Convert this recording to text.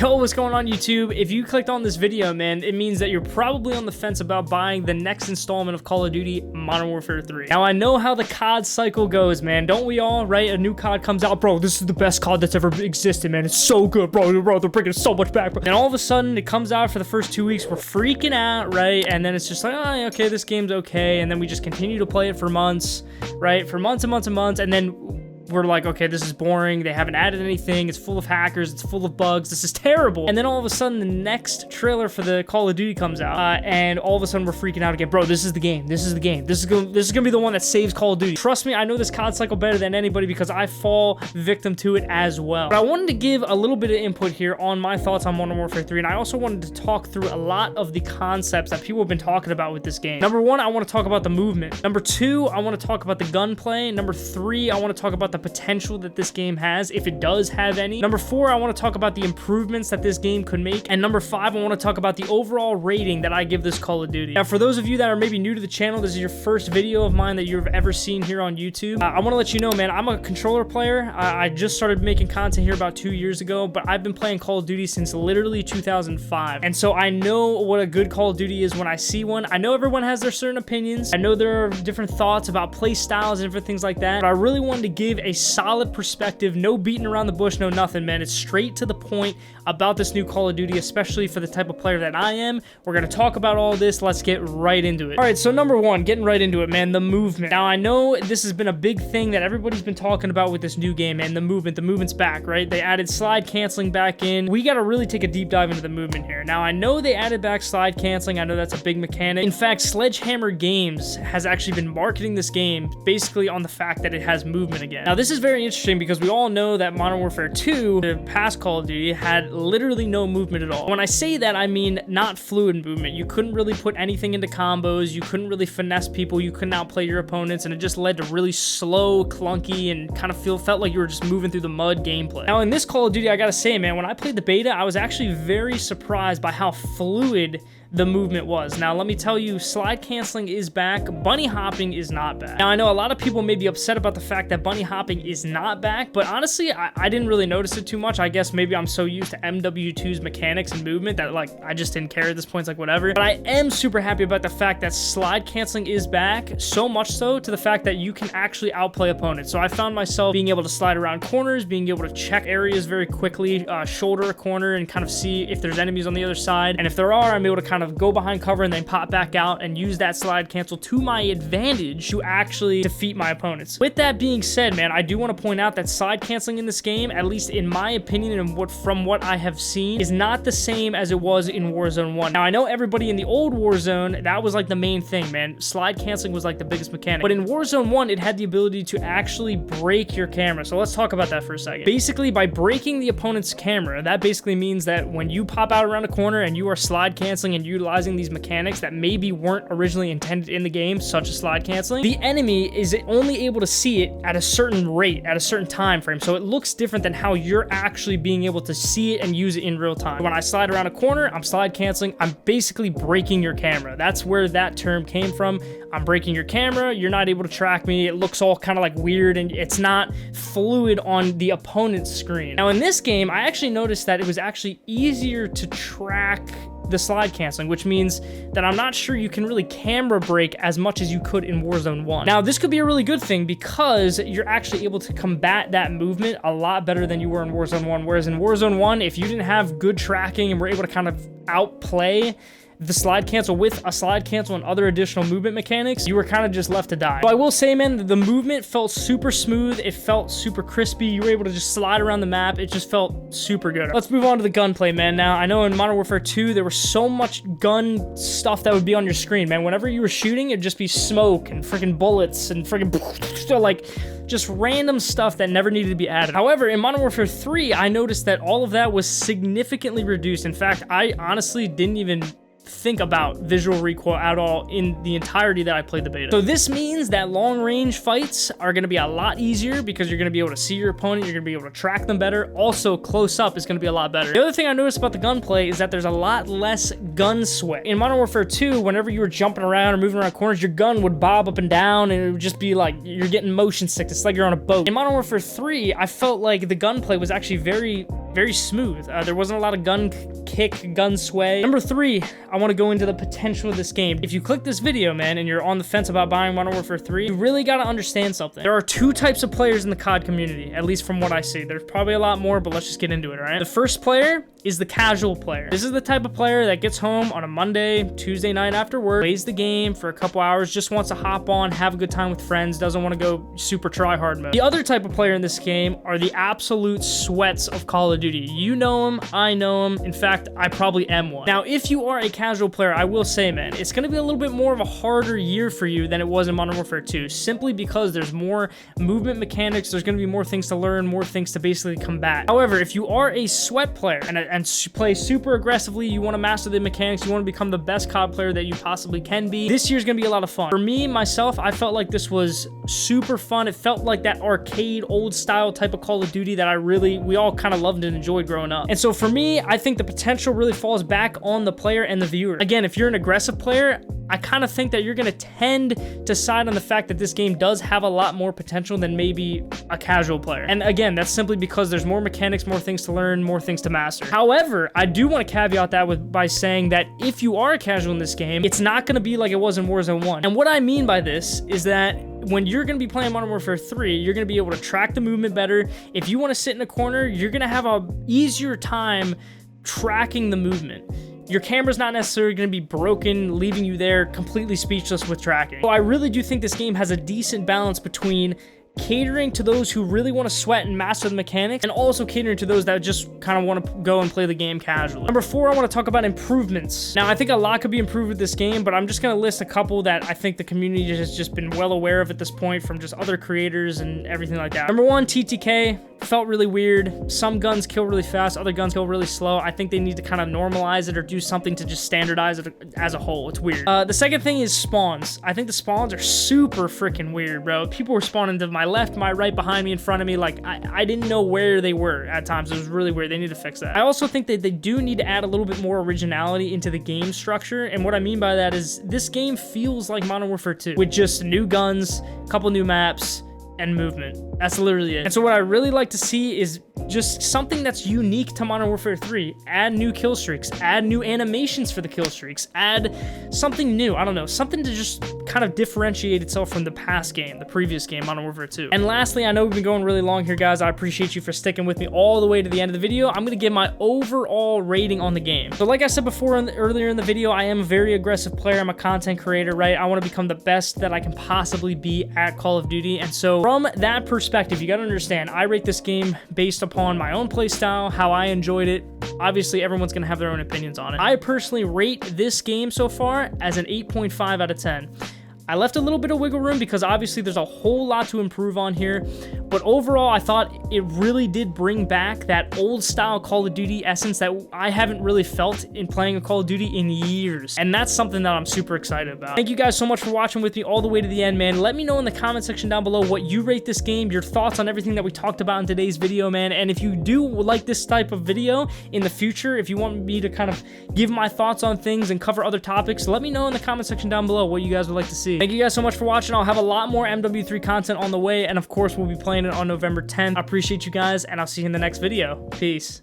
Yo, what's going on YouTube? If you clicked on this video, man, it means that you're probably on the fence about buying the next installment of Call of Duty Modern Warfare 3. Now, I know how the COD cycle goes, man. Don't we all, right? A new COD comes out, bro, this is the best COD that's ever existed, man. It's so good, bro, they're bringing so much back, bro. Then all of a sudden, it comes out for the first 2 weeks, we're freaking out, right? And then it's just like, oh, okay, this game's okay. And then we just continue to play it for months, right? For months and months and months, and then we're like, okay, this is boring. They haven't added anything. It's full of hackers. It's full of bugs. This is terrible. And then all of a sudden, the next trailer for the Call of Duty comes out, and all of a sudden, we're freaking out again. Bro, this is the game. This is the game. This is gonna be the one that saves Call of Duty. Trust me, I know this COD cycle better than anybody because I fall victim to it as well. But I wanted to give a little bit of input here on my thoughts on Modern Warfare 3, and I also wanted to talk through a lot of the concepts that people have been talking about with this game. Number one, I want to talk about the movement. Number two, I want to talk about the gunplay. Number three, I want to talk about the potential that this game has, if it does have any. Number four, I want to talk about the improvements that this game could make. And number five, I want to talk about the overall rating that I give this Call of Duty. Now, for those of you that are maybe new to the channel, this is your first video of mine that you've ever seen here on YouTube. I want to let you know, man, I'm a controller player. I just started making content here about 2 years ago, but I've been playing Call of Duty since literally 2005. And so I know what a good Call of Duty is when I see one. I know everyone has their certain opinions. I know there are different thoughts about play styles and different things like that, but I really wanted to give a solid perspective, no beating around the bush, no nothing, man. It's straight to the point about this new Call of Duty, especially for the type of player that I am. We're going to talk about all this. Let's get right into it. All right, so number one, getting right into it, man, the movement. Now, I know this has been a big thing that everybody's been talking about with this new game, man. The movement's back, right? They added slide canceling back in. We got to really take a deep dive into the movement here. Now, I know they added back slide canceling. I know that's a big mechanic. In fact, Sledgehammer Games has actually been marketing this game basically on the fact that it has movement again. Now, this is very interesting because we all know that Modern Warfare 2, the past Call of Duty, had literally no movement at all. When I say that, I mean not fluid movement. You couldn't really put anything into combos. You couldn't really finesse people. You couldn't outplay your opponents, and it just led to really slow, clunky, and kind of felt like you were just moving through the mud gameplay. Now, in this Call of Duty, I gotta say, man, when I played the beta, I was actually very surprised by how fluid the movement was. Now, let me tell you, slide canceling is back. Bunny hopping is not back. Now, I know a lot of people may be upset about the fact that bunny hopping is not back, but honestly, I didn't really notice it too much. I guess maybe I'm so used to MWIII's mechanics and movement that, like, I just didn't care at this point. It's like, whatever. But I am super happy about the fact that slide canceling is back, so much so to the fact that you can actually outplay opponents. So I found myself being able to slide around corners, being able to check areas very quickly, shoulder a corner and kind of see if there's enemies on the other side. And if there are, I'm able to kind of go behind cover and then pop back out and use that slide cancel to my advantage to actually defeat my opponents. With that being said, man, I do want to point out that slide canceling in this game, at least in my opinion and from what I have seen, is not the same as it was in Warzone 1. Now, I know everybody in the old Warzone, that was like the main thing, man. Slide canceling was like the biggest mechanic. But in Warzone 1, it had the ability to actually break your camera. So let's talk about that for a second. Basically, by breaking the opponent's camera, that basically means that when you pop out around a corner and you are slide canceling and utilizing these mechanics that maybe weren't originally intended in the game, such as slide canceling, the enemy is only able to see it at a certain rate, at a certain time frame. So it looks different than how you're actually being able to see it and use it in real time. When I slide around a corner, I'm slide canceling. I'm basically breaking your camera. That's where that term came from. I'm breaking your camera. You're not able to track me. It looks all kind of like weird and it's not fluid on the opponent's screen. Now in this game, I actually noticed that it was actually easier to track the slide canceling, which means that I'm not sure you can really camera break as much as you could in Warzone 1. Now, this could be a really good thing because you're actually able to combat that movement a lot better than you were in Warzone 1, whereas in Warzone 1, if you didn't have good tracking and were able to kind of outplay the slide cancel with a slide cancel and other additional movement mechanics, you were kind of just left to die. So I will say, man, the movement felt super smooth. It felt super crispy. You were able to just slide around the map. It just felt super good. Let's move on to the gunplay, man. Now, I know in Modern Warfare 2, there was so much gun stuff that would be on your screen, man. Whenever you were shooting, it'd just be smoke and freaking bullets and freaking like just random stuff that never needed to be added. However, in Modern Warfare 3, I noticed that all of that was significantly reduced. In fact, I honestly didn't even think about visual recoil at all in the entirety that I played the beta. So this means that long range fights are going to be a lot easier because you're going to be able to see your opponent, you're going to be able to track them better. Also, close up is going to be a lot better. The other thing I noticed about the gunplay is that there's a lot less gun sweat. In Modern Warfare 2, whenever you were jumping around or moving around corners, your gun would bob up and down and it would just be like you're getting motion sickness. It's like you're on a boat. In Modern Warfare 3, I felt like the gunplay was actually very very smooth. There wasn't a lot of gun kick, gun sway. Number 3, I want to go into the potential of this game. If you click this video, man, and you're on the fence about buying Modern Warfare 3, you really got to understand something. There are 2 types of players in the COD community, at least from what I see. There's probably a lot more, but let's just get into it, all right? The first player is the casual player. This is the type of player that gets home on a Monday, Tuesday night after work, plays the game for a couple hours, just wants to hop on, have a good time with friends, doesn't want to go super try-hard mode. The other type of player in this game are the absolute sweats of Call of Duty. You know them, I know them. In fact, I probably am one. Now, if you are a casual player, I will say, man, it's going to be a little bit more of a harder year for you than it was in Modern Warfare 2, simply because there's more movement mechanics, there's going to be more things to learn, more things to basically combat. However, if you are a sweat player and play super aggressively, you want to master the mechanics, you want to become the best COD player that you possibly can be, this year's going to be a lot of fun. For me, myself, I felt like this was super fun. It felt like that arcade, old style type of Call of Duty that we all kind of loved and enjoyed growing up. And so for me, I think the potential really falls back on the player and the viewer. Again, if you're an aggressive player, I kind of think that you're going to tend to side on the fact that this game does have a lot more potential than maybe a casual player. And again, that's simply because there's more mechanics, more things to learn, more things to master. However, I do want to caveat that by saying that if you are a casual in this game, it's not going to be like it was in Warzone 1. And what I mean by this is that when you're going to be playing Modern Warfare 3, you're going to be able to track the movement better. If you want to sit in a corner, you're going to have a easier time tracking the movement. Your camera's not necessarily going to be broken, leaving you there completely speechless with tracking. So I really do think this game has a decent balance between catering to those who really want to sweat and master the mechanics, and also catering to those that just kind of want to go and play the game casually. Number 4, I want to talk about improvements. Now, I think a lot could be improved with this game, but I'm just going to list a couple that I think the community has just been well aware of at this point from just other creators and everything like that. Number 1, TTK. Felt really weird. Some guns kill really fast, other guns kill really slow. I think they need to kind of normalize it or do something to just standardize it as a whole. It's weird. The second thing is spawns. I think the spawns are super freaking weird, bro. People were spawning to my left, my right, behind me, in front of me. Like, I didn't know where they were at times. It was really weird. They need to fix that. I also think that they do need to add a little bit more originality into the game structure. And what I mean by that is this game feels like Modern Warfare 2 with just new guns, a couple new maps, and movement. That's literally it. And so what I really like to see is just something that's unique to Modern Warfare 3. Add new kill streaks, add new animations for the kill streaks, add something new. I don't know, something to just kind of differentiate itself from the past game, the previous game, Modern Warfare 2. And lastly, I know we've been going really long here, guys. I appreciate you for sticking with me all the way to the end of the video. I'm gonna give my overall rating on the game. So like I said before earlier in the video, I am a very aggressive player. I'm a content creator, right? I want to become the best that I can possibly be at Call of Duty. And so from that perspective, you got to understand, I rate this game based upon my own play style, how I enjoyed it. Obviously, everyone's going to have their own opinions on it. I personally rate this game so far as an 8.5 out of 10. I left a little bit of wiggle room because obviously there's a whole lot to improve on here, but overall I thought it really did bring back that old style Call of Duty essence that I haven't really felt in playing a Call of Duty in years, and that's something that I'm super excited about. Thank you guys so much for watching with me all the way to the end, man. Let me know in the comment section down below what you rate this game, your thoughts on everything that we talked about in today's video, man, and if you do like this type of video in the future, if you want me to kind of give my thoughts on things and cover other topics, let me know in the comment section down below what you guys would like to see. Thank you guys so much for watching. I'll have a lot more MW3 content on the way, and of course, we'll be playing it on November 10th. I appreciate you guys, and I'll see you in the next video. Peace.